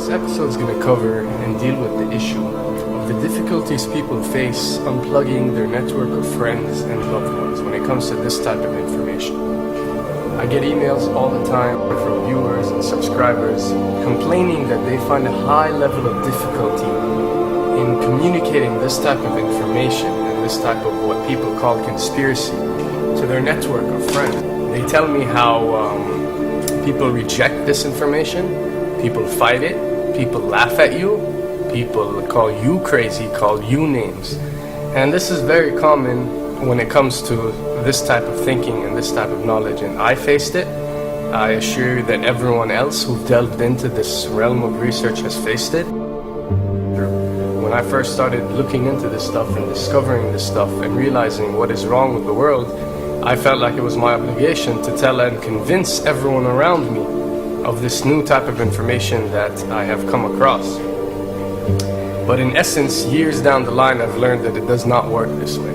This episode is going to cover and deal with the issue of the difficulties people face unplugging their network of friends and loved ones when it comes to this type of information. I get emails all the time from viewers and subscribers complaining that they find a high level of difficulty in communicating this type of information and this type of what people call conspiracy to their network of friends. They tell me how people reject this information, people fight it, people laugh at you, people call you crazy, call you names. And this is very common when it comes to this type of thinking and this type of knowledge, and I faced it. I assure you that everyone else who delved into this realm of research has faced it. When I first started looking into this stuff and discovering this stuff and realizing what is wrong with the world, I felt like it was my obligation to tell and convince everyone around me of this new type of information that I have come across. But in essence, years down the line, I've learned that it does not work this way.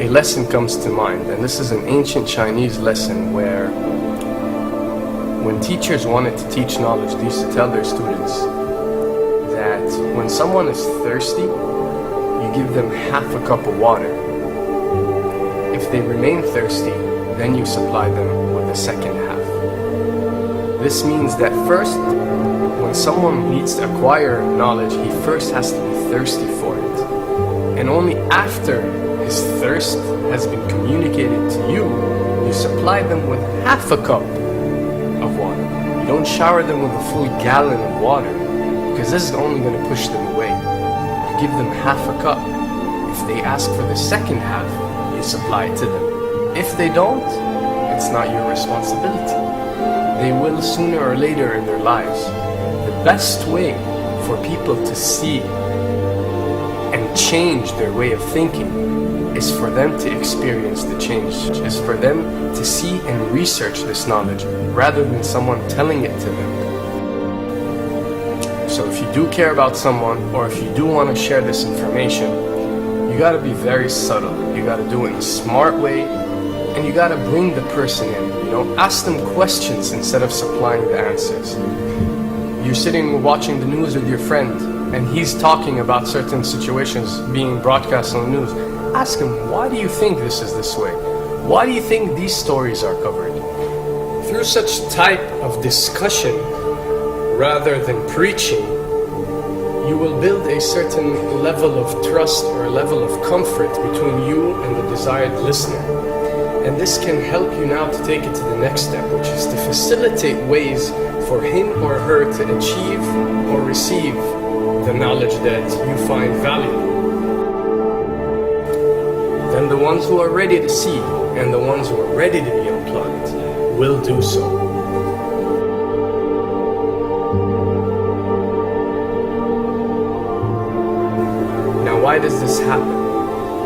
A lesson comes to mind, and this is an ancient Chinese lesson where when teachers wanted to teach knowledge, they used to tell their students that when someone is thirsty, you give them half a cup of water. If they remain thirsty, then you supply them with the second half. This means that first, when someone needs to acquire knowledge, he first has to be thirsty for it. And only after his thirst has been communicated to you, you supply them with half a cup of water. You don't shower them with a full gallon of water, because this is only going to push them away. You give them half a cup. If they ask for the second half, you supply it to them. If they don't, it's not your responsibility. They will sooner or later in their lives. The best way for people to see and change their way of thinking is for them to experience the change, is for them to see and research this knowledge rather than someone telling it to them. So if you do care about someone, or if you do want to share this information, you got to be very subtle. You got to do it in a smart way, and you got to bring the person in. Ask them questions instead of supplying the answers. You're sitting watching the news with your friend, and he's talking about certain situations being broadcast on the news. Ask him, why do you think this is this way? Why do you think these stories are covered? Through such type of discussion, rather than preaching, you will build a certain level of trust or a level of comfort between you and the desired listener. And this can help you now to take it to the next step, which is to facilitate ways for him or her to achieve or receive the knowledge that you find valuable. Then the ones who are ready to see and the ones who are ready to be unplugged will do so. Now, why does this happen?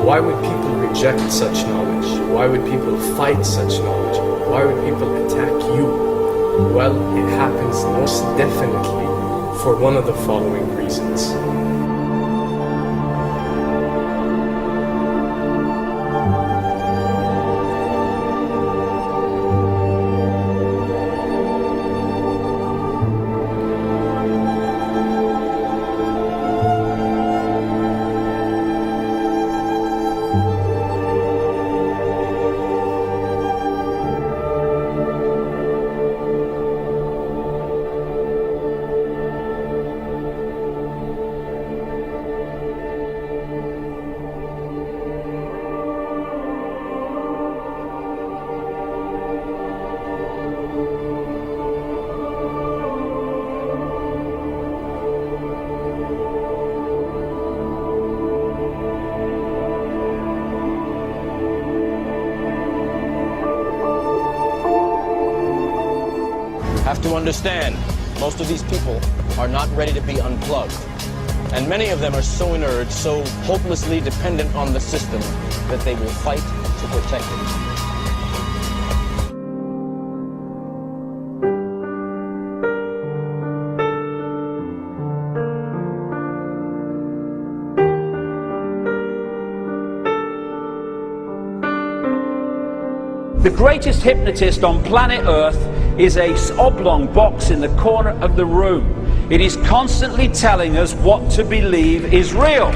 Why would people reject such knowledge? Why would people fight such knowledge? Why would people attack you? Well, it happens most definitely for one of the following reasons. Have to understand, most of these people are not ready to be unplugged. And many of them are so inert, so hopelessly dependent on the system that they will fight to protect it. The greatest hypnotist on planet Earth is a oblong box in the corner of the room. It is constantly telling us what to believe is real.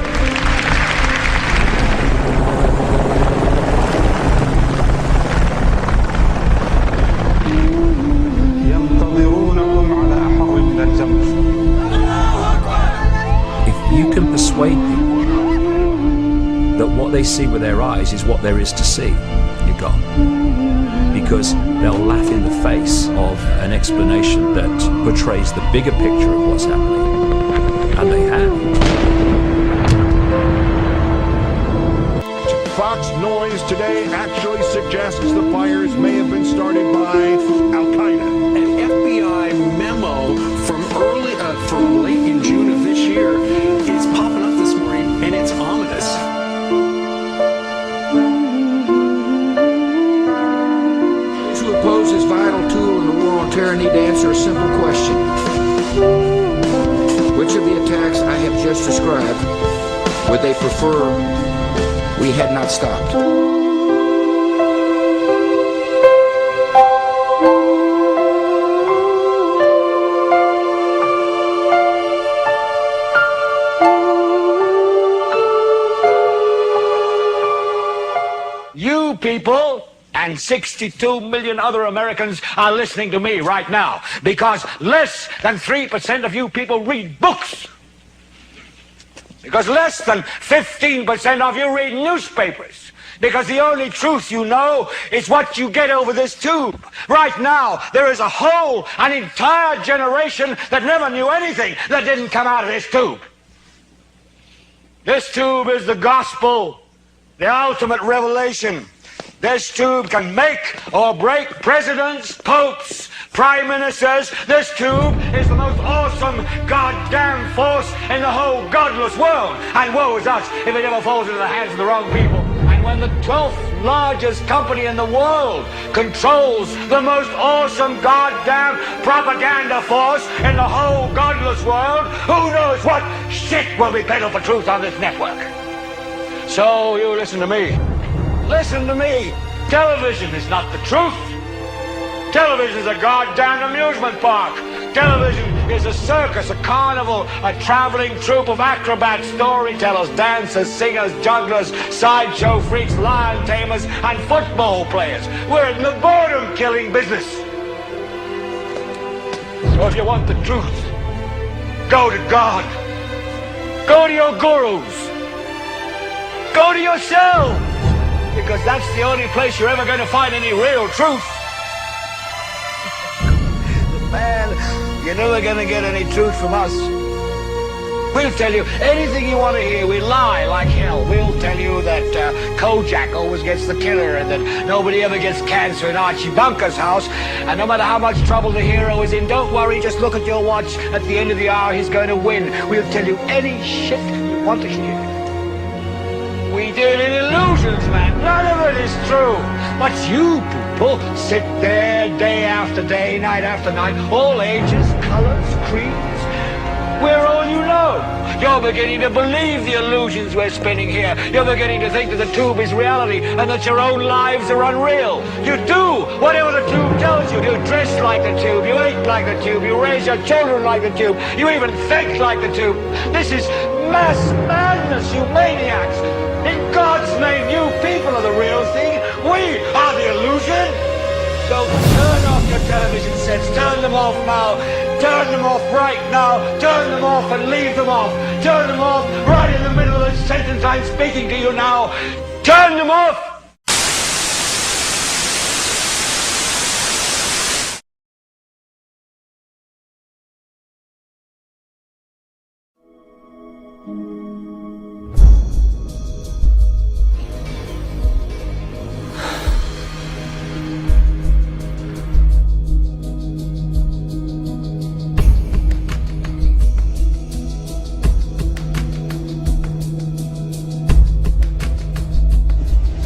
If you can persuade people that what they see with their eyes is what there is to see, you're gone. Because they'll laugh in the face of an explanation that portrays the bigger picture of what's happening. And they have. Fox Noise today actually suggests the fires may have been started by Al-Qaeda. An FBI memo from late in June of this year is popping up this morning, and it's ominous. Those who oppose this vital tool in the war on terror need to answer a simple question. Which of the attacks I have just described would they prefer we had not stopped? You people and 62 million other Americans are listening to me right now because less than 3% of you people read books. Because less than 15% of you read newspapers. Because the only truth you know is what you get over this tube. Right now, there is an entire generation that never knew anything that didn't come out of this tube. This tube is the gospel, the ultimate revelation. This tube can make or break presidents, popes, prime ministers. This tube is the most awesome goddamn force in the whole godless world. And woe is us if it ever falls into the hands of the wrong people. And when the 12th largest company in the world controls the most awesome goddamn propaganda force in the whole godless world, who knows what shit will be peddled for truth on this network. So you listen to me. Listen to me. Television is not the truth. Television is a goddamn amusement park. Television is a circus, a carnival, a traveling troupe of acrobats, storytellers, dancers, singers, jugglers, sideshow freaks, lion tamers, and football players. We're in the boredom-killing business. So if you want the truth, go to God. Go to your gurus. Go to yourself. Because that's the only place you're ever going to find any real truth. Man, you're never going to get any truth from us. We'll tell you anything you want to hear. We lie like hell. We'll tell you that Kojak always gets the killer and that nobody ever gets cancer in Archie Bunker's house. And no matter how much trouble the hero is in, don't worry, just look at your watch. At the end of the hour, he's going to win. We'll tell you any shit you want to hear. We deal in illusions, man. None of it is true. But you people sit there day after day, night after night, all ages, colors, creeds. We're all you know. You're beginning to believe the illusions we're spinning here. You're beginning to think that the tube is reality and that your own lives are unreal. You do whatever the tube tells you. You dress like the tube. You eat like the tube. You raise your children like the tube. You even think like the tube. This is mass madness, you maniacs. In God's name, you people are the real thing. We are the illusion. So turn off your television sets. Turn them off now. Turn them off right now. Turn them off and leave them off. Turn them off right in the middle of the sentence I'm speaking to you now. Turn them off.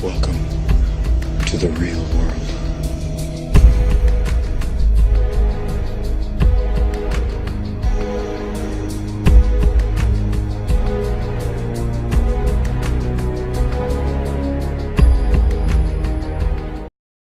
Welcome to the real world.